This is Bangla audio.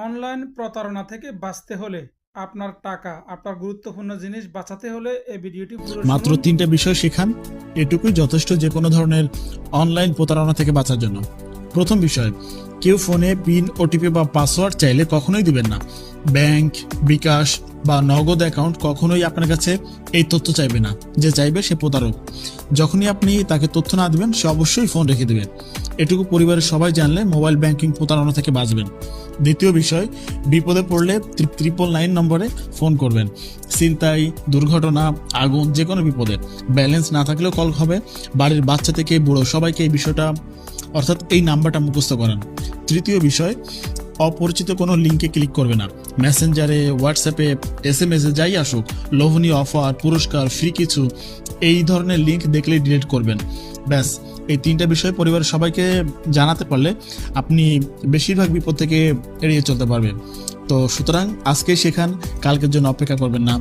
অনলাইন প্রতারণা থেকে বাঁচতে হলে আপনার টাকা, আপনার গুরুত্বপূর্ণ জিনিস বাঁচাতে হলে এই ভিডিওটি পুরো মাত্র শুনুন। 3টা বিষয় শেখান, এটুকুই যথেষ্ট যে কোনো ধরনের অনলাইন প্রতারণা থেকে বাঁচার জন্য। প্রথম বিষয়, কেউ ফোনে পিন, ওটিপি বা পাসওয়ার্ড চাইলে কখনোই দিবেন না। ব্যাংক, বিকাশ বা নগদ অ্যাকাউন্ট কখনোই আপনার কাছে এই তথ্য চাইবে না। যে চাইবে সে প্রতারক। যখনই আপনি তাকে তথ্য না দিবেন, সে অবশ্যই ফোন রেখে দেবে। এটুকু পরিবারের সবাই জানলে মোবাইল ব্যাংকিং প্রতারণা থেকে বাঁচবেন। দ্বিতীয় বিষয়, বিপদে পড়লে 999 নম্বরে ফোন করবেন। ছিনতাই, দুর্ঘটনা, আগুন, যে কোনো বিপদে ব্যালেন্স না থাকলেও কল হবে। বাড়ির বাচ্চা থেকে বুড়ো সবাইকে এই বিষয়টা অর্থাৎ এই নাম্বারটা মুখস্থ করান। তৃতীয় বিষয়, অপরিচিত কোনো লিঙ্কে ক্লিক করবে না। মেসেঞ্জারে, হোয়াটসঅ্যাপে, SMS-এ যাই আসুক, লোভনীয় অফার, পুরস্কার, ফ্রি কিছু এই ধরনের লিঙ্ক দেখলেই ডিলিট করবেন। ব্যাস, এই 3টা বিষয় পরিবারের সবাইকে জানাতে পারলে আপনি বেশিরভাগ বিপদ থেকে এড়িয়ে চলতে পারবেন। তো সুতরাং আজকেই শেখান, কালকের জন্য অপেক্ষা করবেন না।